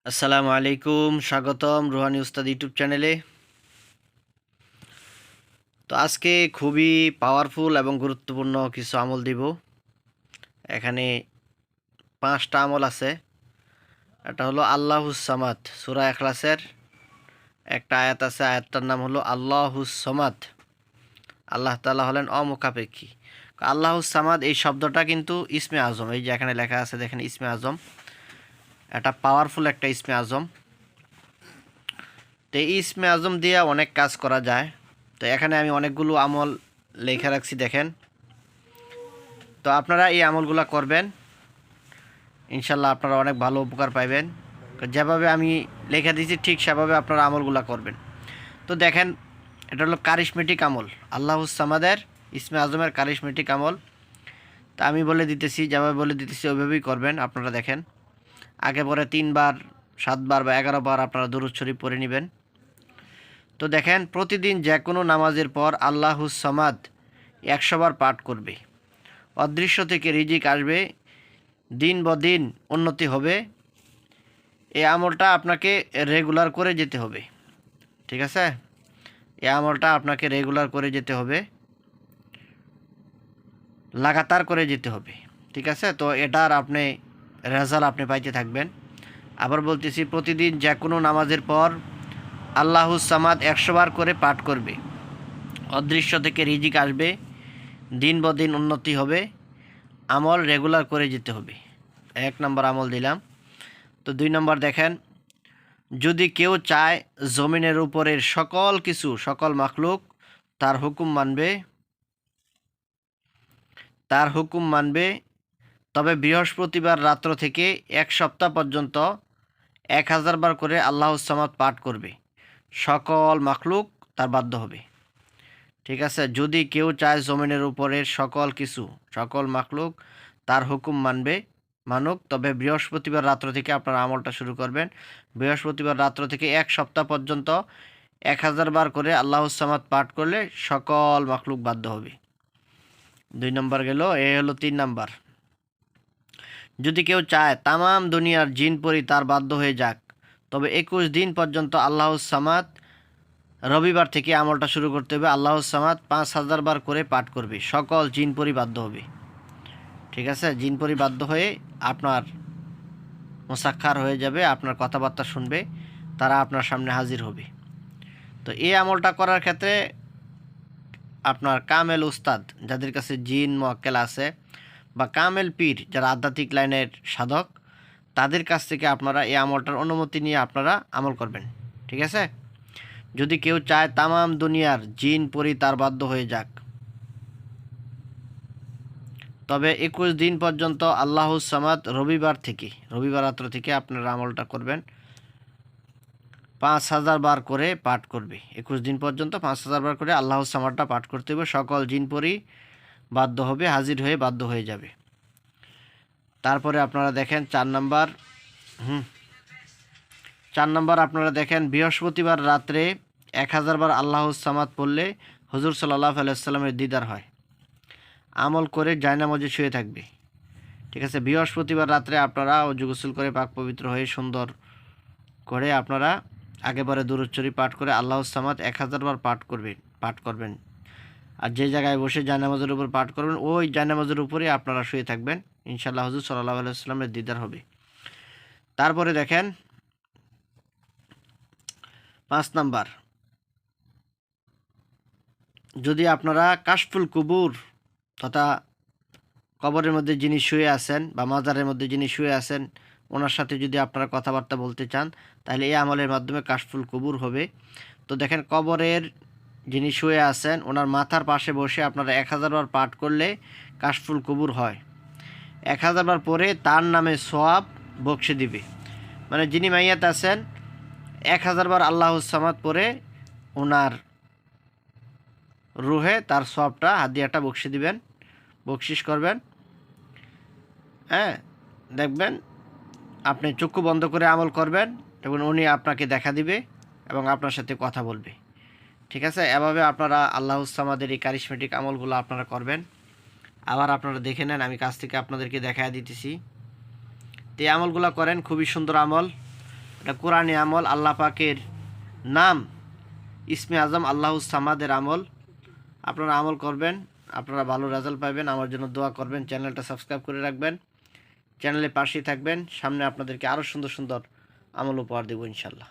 আসসালামু আলাইকুম, স্বাগতম রুহানি উস্তাদ ইউটিউব চ্যানেলে। তো আজকে খুবই পাওয়ারফুল এবং গুরুত্বপূর্ণ কিছু আমল দিব। এখানে 5টা আমল আছে। এটা হলো আল্লাহুস সামাদ, সূরা ইখলাসের একটা আয়াত আছে, আয়াতটার নাম হলো আল্লাহুস সামাদ। আল্লাহ তাআলা হলেন অমুখাপেক্ষী। আল্লাহুস সামাদ এই শব্দটা কিন্তু ইসমে আজম, এই যে এখানে লেখা আছে দেখেন ইসমে আজম, এটা পাওয়ারফুল একটা ইসমে আজম। তো এই ইসমে আজম দিয়ে অনেক কাজ করা যায়। তো এখানে আমি অনেকগুলো আমল লেখা রাখছি দেখেন। তো আপনারা এই আমলগুলো করবেন, ইনশাল্লাহ আপনারা অনেক ভালো উপকার পাইবেন। যেভাবে আমি লেখা দিয়েছি ঠিক সেভাবে আপনারা আমলগুলো করবেন। তো দেখেন, এটা হলো কারিশমেটিক আমল, আল্লাহুস সামাদের ইসমে আজমের কারিশমেটিক আমল। তা আমি বলে দিতেছি, যেভাবে বলে দিতেছি ওইভাবেই করবেন। আপনারা দেখেন, আগে পরে 3 বার 7 বার বা 11 বার আপনারা দুরূদ শরীফ পড়ে নেবেন। তো দেখেন, প্রতিদিন যে কোনো নামাজের পর আল্লাহুস সামাদ 100 বার পাঠ করবে। অদৃশ্য থেকে রিজিক আসবে, দিন দিন উন্নতি হবে। এই আমলটা আপনাকে রেগুলার করে যেতে হবে, ঠিক আছে? এই আমলটা আপনাকে রেগুলার করে যেতে হবে, লাগাতার করে যেতে হবে, ঠিক আছে? তো এটার আপনি রেজাল্ট আপনি পাইতে থাকবেন। আবার বলতেছি, প্রতিদিন যে কোনো নামাজের পর আল্লাহুস সামাদ 100 বার করে পাঠ করবে। অদৃশ্য থেকে রিজিক আসবে, দিন দিন উন্নতি হবে। আমল রেগুলার করে যেতে হবে। 1 নম্বর আমল দিলাম। তো 2 নম্বর দেখেন, যদি কেউ চায় জমিনের উপরের সকল কিছু, সকল মাখলুক তার হুকুম মানবে, তবে বৃহস্পতিবার রাত্র থেকে 1 সপ্তাহ পর্যন্ত 1000 বার করে আল্লাহুস সামাদ পাঠ করবে। সকল মাখলুক তার বাধ্য হবে, ঠিক আছে? যদি কেউ চায় জমিনের উপরের সকল কিছু, সকল মাখলুক তার হুকুম মানুক, তবে বৃহস্পতিবার রাত্র থেকে আপনারা আমলটা শুরু করবেন। বৃহস্পতিবার রাত্র থেকে 1 সপ্তাহ পর্যন্ত 1000 বার করে আল্লাহুস সামাদ পাঠ করলে সকল মাখলুক বাধ্য হবে। 2 নম্বর গেল, এ হলো 3 নম্বর। যদি কেউ চায় তামাম দুনিয়ার জিন পরি তার বাধ্য হয়ে যাক, তবে 21 দিন পর্যন্ত আল্লাহুস সামাদ, রবিবার থেকে আমলটা শুরু করতে হবে, আল্লাহুস সামাদ 5000 বার করে পাঠ করবে। সকল জিন পরি বাধ্য হবে, ঠিক আছে? জিন পরি বাধ্য হয়ে আপনার মোসাক্ষার হয়ে যাবে, আপনার কথাবার্তা শুনবে, তারা আপনার সামনে হাজির হবে। তো এই আমলটা করার ক্ষেত্রে আপনার কামেল উস্তাদ, যাদের কাছে জিন মোয়াক্কেল আছে, বা কামেল পীর, যারা আধ্যাত্মিক লাইনের সাধক, তাদের কাছ থেকে আপনারা এই আমলটার অনুমতি নিয়ে আপনারা আমল করবেন, ঠিক আছে? যদি কেউ চায় তামাম দুনিয়ার জিন পরি তার বাধ্য হয়ে যাক, তবে 21 দিন পর্যন্ত আল্লাহুস সামাদ, রবিবার রাত্র থেকে আপনারা আমলটা করবেন। 5000 বার করে পাঠ করবে। 21 দিন পর্যন্ত 5000 বার করে আল্লাহুস সামাদটা পাঠ করতে হবে। সকল জিন পরি বাধ্য হবে, হাজির হয়ে বাধ্য হয়ে যাবে। তারপরে আপনারা দেখেন 4 নাম্বার। 4 নাম্বার আপনারা দেখেন, বৃহস্পতিবার রাত্রে 1000 বার আল্লাহুস সামাদ পড়লে হুজুর সাল্লাল্লাহু আলাইহি ওয়াসাল্লামের দিদার হয়। আমল করে জায়নামাজে শুয়ে থাকবে, ঠিক আছে? বৃহস্পতিবার রাত্রে আপনারা ওযু গোসল করে পাক পবিত্র হয়ে সুন্দর করে আপনারা আগে পরে দুরূদ শরীফ পাঠ করে আল্লাহুস সামাদ 1000 বার পাঠ করবেন। আর যে জায়গায় বসে জায়নামাজের উপর পাঠ করবেন, ওই জায়নামাজের উপরেই আপনারা শুয়ে থাকবেন। ইনশাআল্লাহ হুজুর সাল্লাল্লাহু আলাইহি ওয়াসাল্লামের দিদার হবে। তারপরে দেখেন 5 নাম্বার, যদি আপনারা কাশফুল কুবুর তথা কবরের মধ্যে যিনি শুয়ে আছেন বা মাজারের মধ্যে যিনি শুয়ে আছেন, ওনার সাথে যদি আপনারা কথাবার্তা বলতে চান, তাহলে এই আমলের মাধ্যমে কাশফুল কুবুর হবে। তো দেখেন, কবরের যিনি শুয়ে আছেন ওনার মাথার পাশে বসে আপনারা 1000 বার পাঠ করলে কাশফুল কুবুর হয়। 1000 বার পরে তার নামে সওয়াব বকশে দিবে। মানে যিনি মাইয়াত আছেন, 1000 বার আল্লাহুস সামাদ পরে ওনার রুহে তার সওয়াবটা, হাদিয়াটা বকশে দিবেন, বকশিস করবেন। হ্যাঁ, দেখবেন আপনি চক্ষু বন্ধ করে আমল করবেন এবং উনি আপনাকে দেখা দিবে এবং আপনার সাথে কথা বলবে, ঠিক আছে? এভাবে আপনারা আল্লাহুস সামাদের এই কারিশমেটিক আমলগুলো আপনারা করবেন। আবার আপনারা দেখে নেন, আমি কাছ থেকে আপনাদেরকে দেখায় দিতেছি। তো এই আমলগুলো করেন, খুবই সুন্দর আমল, এটা কোরআনী আমল, আল্লাহ পাকের নাম ইসমে আজম আল্লাহুস সামাদের আমল। আপনারা আমল করবেন, আপনারা ভালো রেজাল্ট পাবেন। আমার জন্য দোয়া করবেন, চ্যানেলটা সাবস্ক্রাইব করে রাখবেন, চ্যানেলে পাশেই থাকবেন। সামনে আপনাদেরকে আরও সুন্দর সুন্দর আমল উপহার দেবো ইনশাল্লাহ।